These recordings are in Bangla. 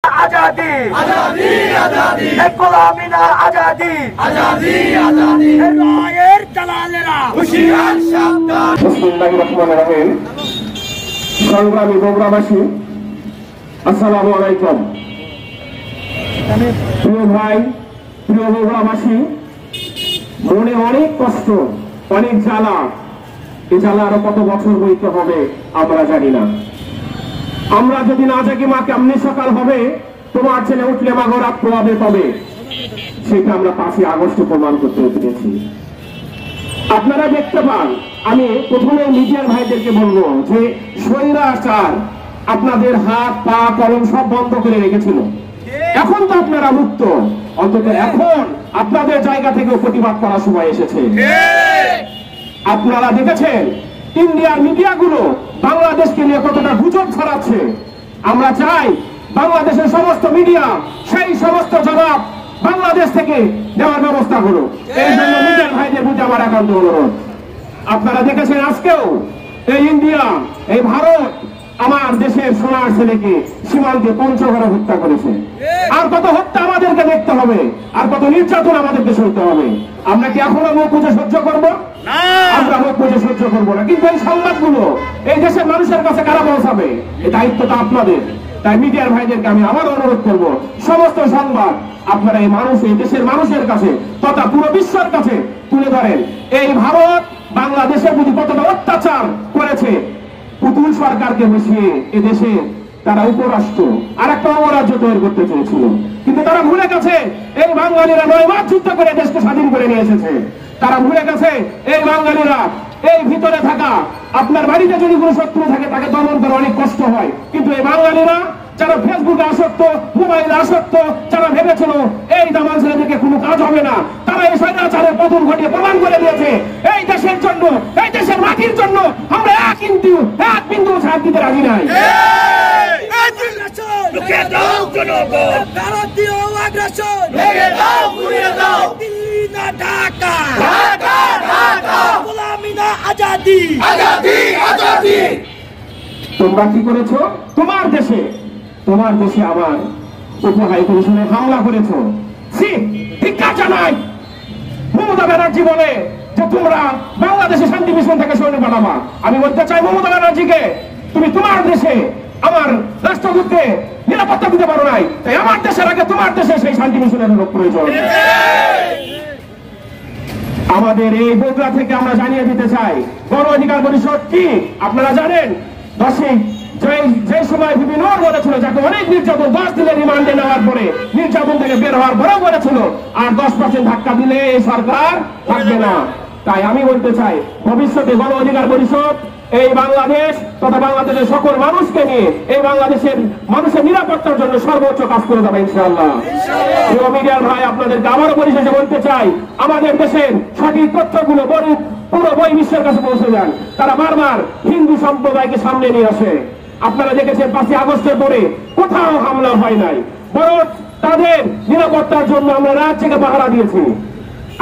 आजादी आजादी आजादी गुलामी ना आजादी आजादी आजादी राয়ের দালালেরা হুশিয়ার সাবধান। বিসমিল্লাহির রহমানির রহিম। সংগ্রামী বগুড়াবাসী, আসসালামু আলাইকুম। প্রিয় ভাই, প্রিয় বগুড়াবাসী, মনে অনেক কষ্ট, অনেক জ্বালা। এই জ্বালা আরো কত বছর বইতে হবে আমরা জানি না। আমরা যদি না জাগি মা কেমনি সকাল হবে, তোমার ছেলে উঠলে মা রাত পোয়াবে তবে, সেটা আমরা 5ই আগস্ট প্রমাণ করতে পেরেছি। আপনারা দেখতে পান, আমি প্রথমে মিডিয়ার ভাইদেরকে বলবো যে স্বৈরাচার আপনাদের হাত পা কলম সব বন্ধ করে রেখেছিল। এখন তো আপনারা মুক্ত, অন্তত এখন আপনাদের জায়গা থেকে প্রতিবাদ করার সময় এসেছে। আপনারা দেখেছেন ইন্ডিয়ার মিডিয়াগুলো বাংলাদেশকে নিয়ে কতটা গুজব ছড়াচ্ছে। আমরা চাই বাংলাদেশের সমস্ত মিডিয়া সেই সমস্ত জবাব বাংলাদেশ থেকে দেওয়ার ব্যবস্থা করুক। এই জন্য মিডিয়ার ভাইদের প্রতি আমার একান্ত অনুরোধ। আপনারা দেখেছেন আজকেও এই ইন্ডিয়া, এই ভারত আমার দেশের সোনার ছেলেকে সীমান্তে পঞ্চগড়ে হত্যা করেছে। আর কত হত্যা আমাদেরকে দেখতে হবে, আর কত নির্যাতন আমাদেরকে সইতে হবে। আমরা কি এখনো মুখ বুঝে সহ্য করবো? আমরা মুখ বুঝে সহ্য করবো না। কিন্তু এই সংবাদগুলো এই দেশের মানুষের কাছে কারা পৌঁছাবে? এই দায়িত্বটা আপনাদের। তাই মিডিয়ার ভাইদেরকে আমি আবার অনুরোধ করব, সমস্ত সংবাদ আপনারা এই মানুষ, এই দেশের মানুষের কাছে তথা পুরো বিশ্বের কাছে তুলে ধরেন। এই ভারত বাংলাদেশের প্রতি কতটা অত্যাচার করেছে। পুতুল সরকারকে বসিয়ে এদেশে তারা উপরাষ্ট্র আর একটা অঙ্গরাজ্য তৈরি করতে চেয়েছিল, কিন্তু তারা ভুলে গেছে এই বাঙালিরা 9 মাস যুদ্ধ করে দেশকে স্বাধীন করে নিয়ে এসেছে। তারা ভুলে গেছে এই বাঙালিরা এই ভিতরে থাকা, আপনার বাড়িতে যদি কোনো শত্রু থাকে তাকে দমন করা অনেক কষ্ট হয়, কিন্তু এই বাঙালিরা যারা ফেসবুকে আসক্ত, মোবাইলে আসক্ত, যারা ভেবেছিল এই দামাল ছেলেদেরকে কোনো কাজ হবে না, তারা এই স্বৈরাচারের পতন ঘটিয়ে প্রমাণ করে দিয়েছে এই দেশের জন্য, এই দেশের মাটির জন্য আমরা এক বিন্দু ছাড় দিতে রাজি নাই। তোমরা কি করেছো? তোমার দেশে আমার উপহাই কমিশনে হামলা করেছো। ধিক্কার জানাই। মমতা ব্যানার্জি বলে যে তোমরা বাংলাদেশে শান্তি মিশন থেকে সৈন্য পাঠাবা। আমি বলতে চাই মমতা ব্যানার্জিকে, তুমি তোমার দেশে আমার রাষ্ট্রদূতকে নিরাপত্তা দিতে পারো নাই, তাই আমার দেশের আগে তোমার দেশে সেই শান্তি মিশনের লোক প্রয়োজন। আমাদের এই বগুড়া থেকে আমরা জানিয়ে দিতে চাই, গণ অধিকার পরিষদ কি আপনারা জানেন? যে সময় বিভিন্ন বলেছিল যাকে অনেক নির্যাতন 10 দিনের রিমান্ডে নেওয়ার পরে নির্যাতন থেকে বের হওয়ার পরেও বলেছিল আর 10% ধাক্কা দিলে এই সরকার থাকবে না। তাই আমি বলতে চাই ভবিষ্যতে গণ অধিকার পরিষদ এই বাংলাদেশ তথা বাংলাদেশের সকল মানুষকে নিয়ে এই বাংলাদেশের মানুষের নিরাপত্তার জন্য সর্বোচ্চ কাজ করে যাবে ইনশাআল্লাহ। মিডিয়ার ভাই, আপনাদেরকে আবারও পরিশেষে বলতে চাই, আমাদের দেশের সঠিক তথ্যগুলো পুরো বই বিশ্বের কাছে পৌঁছে যান। তারা বারবার হিন্দু সম্প্রদায়কে সামনে নিয়ে আসে। আপনারা দেখেছেন 5ই আগস্টের পরে কোথাও হামলা হয় নাই, বরং তাদের নিরাপত্তার জন্য আমরা রাত জেগে পাহারা দিয়েছি।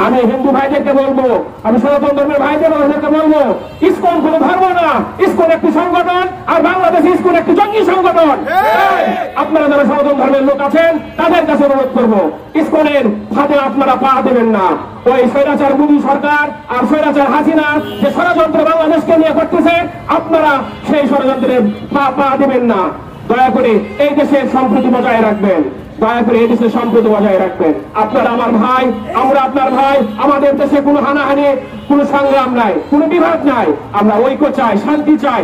আমি হিন্দু ভাইদেরকে বলবো, আমি সনাতন ধর্মের ভাইদেরকে বলবো, ইসকন কোনো ধর্ম না, ইসকন একটি সংগঠন, আর বাংলাদেশ ইসকন একটি জঙ্গি সংগঠন। আপনারা যারা সনাতন ধর্মের লোক আছেন তাদের কাছে অনুরোধ করবো, ইসকনের ফাঁদে আপনারা পা দেবেন না। ওই স্বৈরাচার মোদী সরকার আর স্বৈরাচার হাসিনা যে ষড়যন্ত্র বাংলাদেশকে নিয়ে করতেছে, আপনারা সেই ষড়যন্ত্রের পা দেবেন না। দয়া করে এই দেশের সম্প্রীতি বজায় রাখবেন, দয়া করে এই দেশের সম্প্রীতি বজায় রাখবেন। আপনারা আমার ভাই, আমরা আপনার ভাই। আমাদের দেশে কোনো হানাহানি, কোনো সংগ্রাম নাই, কোনো বিভাগ নাই। আমরা ঐক্য চাই, শান্তি চাই।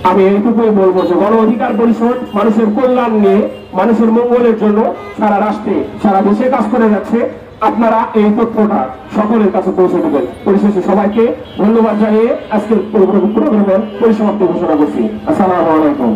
আমি এইটুকুই বলবো যে গণ অধিকার পরিষদ মানুষের কল্যাণ নিয়ে, মানুষের মঙ্গলের জন্য সারা রাষ্ট্রে, সারা দেশে কাজ করে যাচ্ছে। আপনারা এই তথ্যটা সকলের কাছে পৌঁছে দেবেন। পরিশেষে সবাইকে ধন্যবাদ জানিয়ে আজকের প্রোগ্রামের পরিসমাপ্তি ঘোষণা করছি। আসসালামু আলাইকুম।